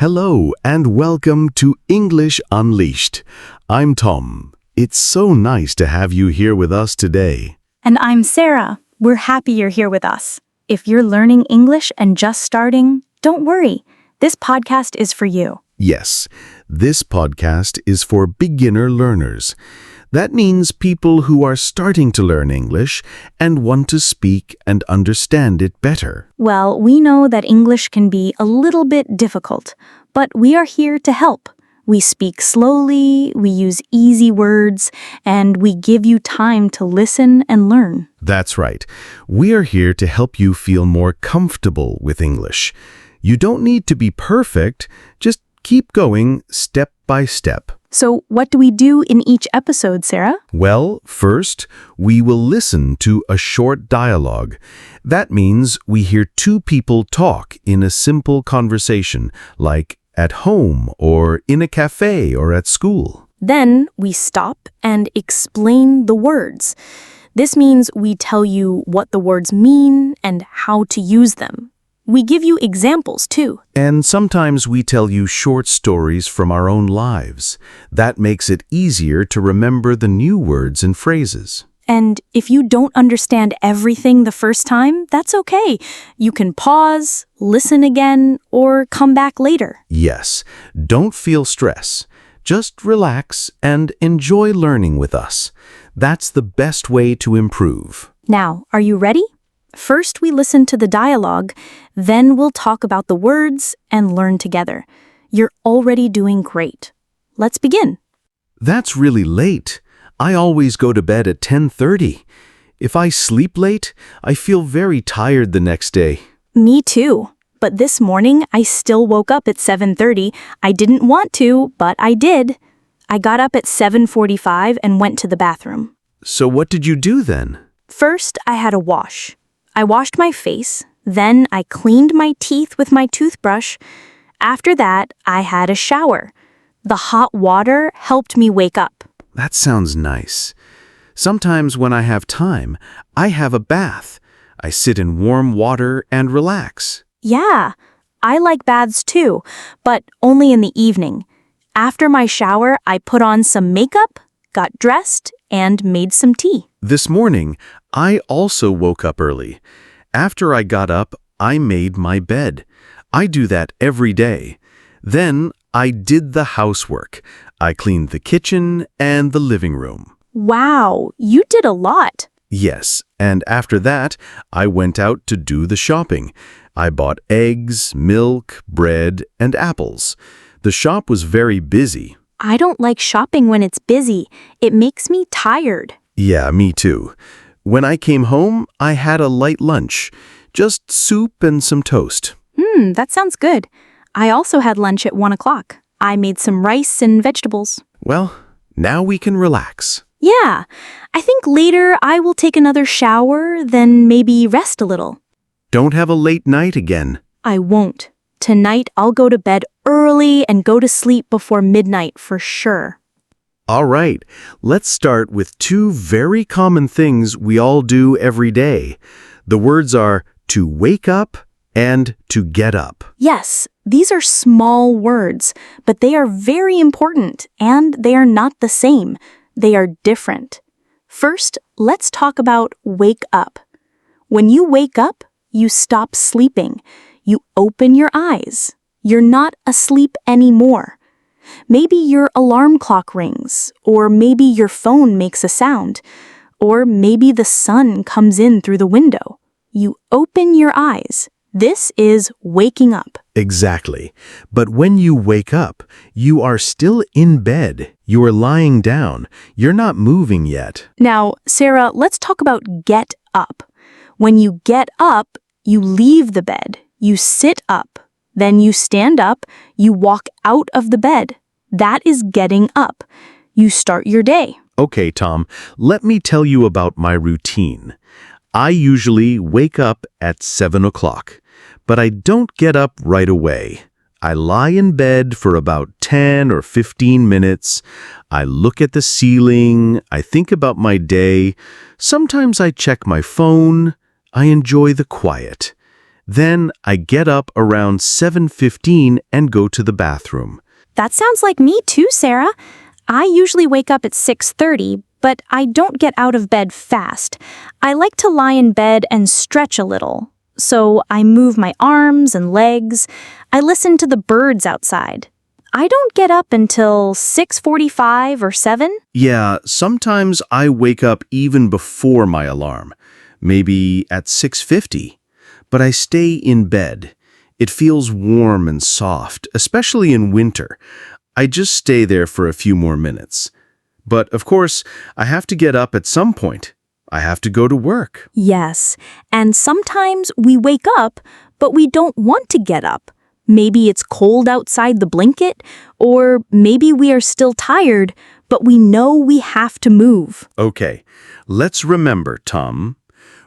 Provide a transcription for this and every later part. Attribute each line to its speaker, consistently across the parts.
Speaker 1: Hello and welcome to English Unleashed. I'm Tom. It's so nice to have you here with us today.
Speaker 2: And I'm Sarah. We're happy you're here with us. If you're learning English and just starting, don't worry. This podcast is for you.
Speaker 1: Yes, this podcast is for beginner learners. That means people who are starting to learn English and want to speak and understand it better.
Speaker 2: Well, we know that English can be a little bit difficult, but we are here to help. We speak slowly, we use easy words, and we give you time to listen and learn.
Speaker 1: That's right. We are here to help you feel more comfortable with English. You don't need to be perfect, just keep going step by step.
Speaker 2: So what do we do in each episode, Sarah?
Speaker 1: Well, first, we will listen to a short dialogue. That means we hear two people talk in a simple conversation, like at home or in a cafe or at school.
Speaker 2: Then we stop and explain the words. This means we tell you what the words mean and how to use them. We give you examples, too.
Speaker 1: And sometimes we tell you short stories from our own lives. That makes it easier to remember the new words and phrases.
Speaker 2: And if you don't understand everything the first time, that's okay. You can pause, listen again, or come back later.
Speaker 1: Yes, don't feel stress. Just relax and enjoy learning with us. That's the best way to improve.
Speaker 2: Now, are you ready? First, we listen to the dialogue, then we'll talk about the words and learn together. You're already doing great. Let's begin.
Speaker 1: That's really late. I always go to bed at 10:30. If I sleep late, I feel very tired the next day.
Speaker 2: Me too. But this morning, I still woke up at 7:30. I didn't want to, but I did. I got up at 7:45 and went to the bathroom.
Speaker 1: So what did you do then?
Speaker 2: First, I had a wash. I washed my face, then I cleaned my teeth with my toothbrush. After that, I had a shower. The hot water helped me wake up.
Speaker 1: That sounds nice. Sometimes when I have time, I have a bath. I sit in warm water and relax.
Speaker 2: Yeah, I like baths too, but only in the evening. After my shower, I put on some makeup, got dressed, and made some tea.
Speaker 1: This morning, I also woke up early. After I got up, I made my bed. I do that every day. Then I did the housework. I cleaned the kitchen and the living room.
Speaker 2: Wow, you did a lot.
Speaker 1: Yes, and after that, I went out to do the shopping. I bought eggs, milk, bread, and apples. The shop was very busy.
Speaker 2: I don't like shopping when it's busy. It makes me tired.
Speaker 1: Yeah, me too. When I came home, I had a light lunch. Just soup and some toast.
Speaker 2: That sounds good. I also had lunch at 1 o'clock. I made some rice and vegetables.
Speaker 1: Well, now we can relax.
Speaker 2: Yeah, I think later I will take another shower, then maybe rest a little.
Speaker 1: Don't have a late night again.
Speaker 2: I won't. Tonight I'll go to bed early and go to sleep before midnight for sure.
Speaker 1: All right, let's start with two very common things we all do every day. The words are to wake up and to get up.
Speaker 2: Yes, these are small words, but they are very important and they are not the same. They are different. First, let's talk about wake up. When you wake up, you stop sleeping. You open your eyes. You're not asleep anymore. Maybe your alarm clock rings, or maybe your phone makes a sound, or maybe the sun comes in through the window. You open your eyes. This is waking up.
Speaker 1: Exactly. But when you wake up, you are still in bed. You are lying down. You're not moving yet.
Speaker 2: Now, Sarah, let's talk about get up. When you get up, you leave the bed. You sit up. Then you stand up. You walk out of the bed. That is getting up. You start your day.
Speaker 1: Okay, Tom, let me tell you about my routine. I usually wake up at 7 o'clock, but I don't get up right away. I lie in bed for about 10 or 15 minutes. I look at the ceiling. I think about my day. Sometimes I check my phone. I enjoy the quiet. Then I get up around 7:15 and go to the bathroom.
Speaker 2: That sounds like me too, Sarah. I usually wake up at 6:30, but I don't get out of bed fast. I like to lie in bed and stretch a little. So I move my arms and legs. I listen to the birds outside. I don't get up until 6:45 or 7.
Speaker 1: Yeah, sometimes I wake up even before my alarm, maybe at 6:50. But I stay in bed. It feels warm and soft, especially in winter. I just stay there for a few more minutes. But of course, I have to get up at some point. I have to go to work.
Speaker 2: Yes, and sometimes we wake up, but we don't want to get up. Maybe it's cold outside the blanket, or maybe we are still tired, but we know we have to move.
Speaker 1: Okay, let's remember, Tom.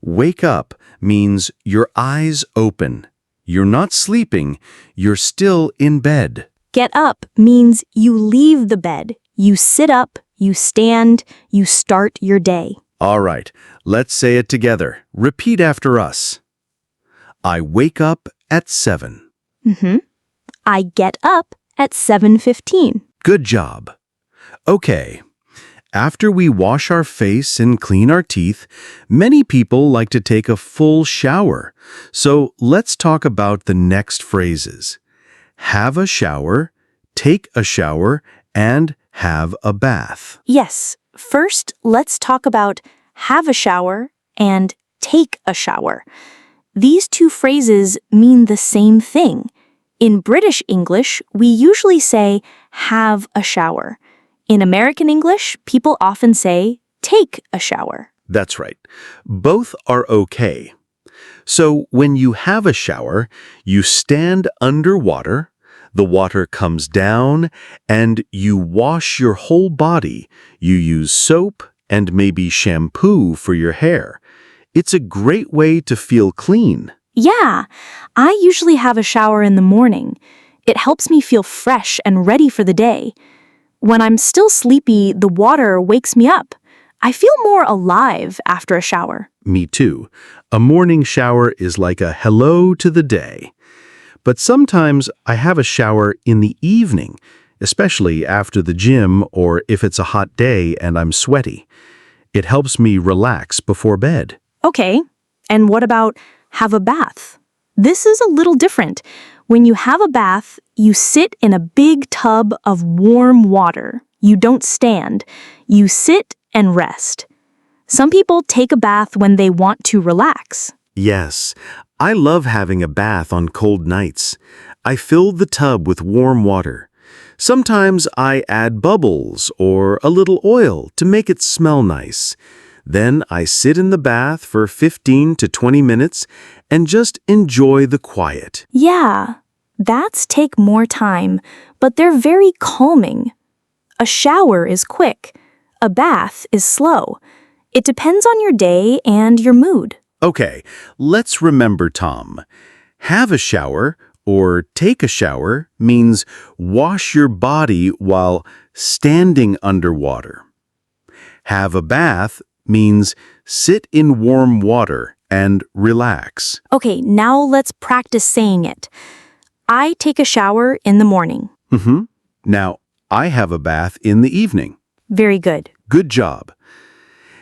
Speaker 1: Wake up means your eyes open. You're not sleeping, you're still in bed.
Speaker 2: Get up means you leave the bed. You sit up, you stand, you start your day.
Speaker 1: All right, let's say it together. Repeat after us. I wake up at 7.
Speaker 2: I get up at 7:15.
Speaker 1: Good job. Okay. After we wash our face and clean our teeth, many people like to take a full shower. So let's talk about the next phrases. Have a shower, take a shower, and have a bath.
Speaker 2: Yes, first let's talk about have a shower and take a shower. These two phrases mean the same thing. In British English, we usually say have a shower. In American English, people often say take a shower.
Speaker 1: That's right. Both are okay. So when you have a shower, you stand under water, the water comes down, and you wash your whole body. You use soap and maybe shampoo for your hair. It's a great way to feel clean.
Speaker 2: Yeah, I usually have a shower in the morning. It helps me feel fresh and ready for the day. When I'm still sleepy, the water wakes me up. I feel more alive after a shower.
Speaker 1: Me too. A morning shower is like a hello to the day. But sometimes I have a shower in the evening, especially after the gym or if it's a hot day and I'm sweaty. It helps me relax before bed.
Speaker 2: Okay, and what about have a bath? This is a little different. When you have a bath, you sit in a big tub of warm water. You don't stand. You sit and rest. Some people take a bath when they want to relax.
Speaker 1: Yes, I love having a bath on cold nights. I fill the tub with warm water. Sometimes I add bubbles or a little oil to make it smell nice. Then I sit in the bath for 15 to 20 minutes and just enjoy the quiet.
Speaker 2: Yeah, baths take more time, but they're very calming. A shower is quick. A bath is slow. It depends on your day and your mood.
Speaker 1: Okay, let's remember, Tom. Have a shower or take a shower means wash your body while standing underwater. Have a bath means sit in warm water and relax.
Speaker 2: Okay, now let's practice saying it. I take a shower in the morning.
Speaker 1: Now, I have a bath in the evening.
Speaker 2: Very good.
Speaker 1: Good job.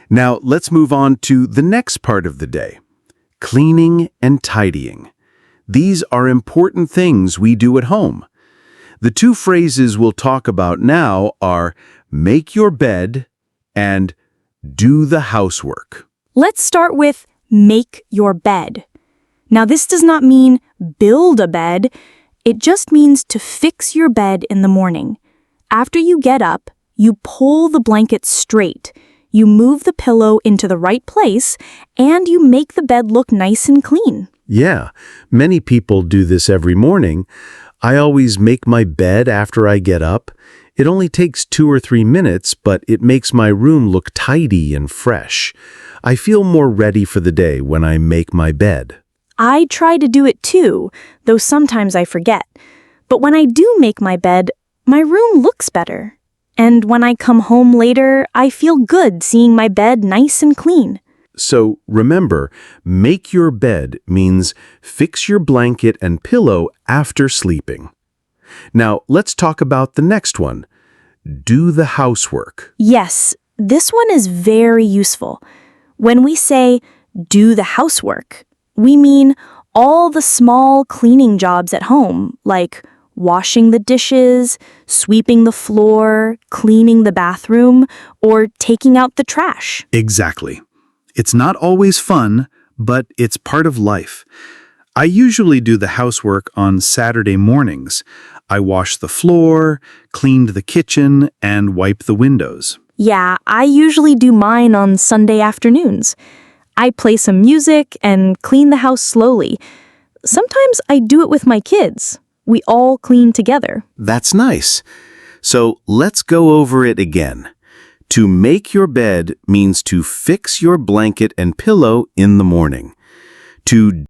Speaker 1: Now, let's move on to the next part of the day. Cleaning and tidying. These are important things we do at home. The two phrases we'll talk about now are make your bed and do the housework.
Speaker 2: Let's start with make your bed. Now, this does not mean build a bed. It just means to fix your bed in the morning. After you get up, you pull the blanket straight. You move the pillow into the right place, and you make the bed look nice and clean.
Speaker 1: Yeah, many people do this every morning. I always make my bed after I get up. It only takes 2 or 3 minutes, but it makes my room look tidy and fresh. I feel more ready for the day when I make my bed.
Speaker 2: I try to do it too, though sometimes I forget. But when I do make my bed, my room looks better. And when I come home later, I feel good seeing my bed nice and clean.
Speaker 1: So remember, make your bed means fix your blanket and pillow after sleeping. Now, let's talk about the next one. Do the housework.
Speaker 2: Yes, this one is very useful. When we say do the housework, we mean all the small cleaning jobs at home, like washing the dishes, sweeping the floor, cleaning the bathroom, or taking out the trash.
Speaker 3: Exactly. It's not always fun, but it's part of life. I usually do the housework on Saturday mornings. I wash the floor, cleaned the kitchen, and wipe the windows.
Speaker 2: Yeah, I usually do mine on Sunday afternoons. I play some music and clean the house slowly. Sometimes I do it with my kids. We all clean together.
Speaker 1: That's nice. So let's go over it again. To make your bed means to fix your blanket and pillow in the morning. To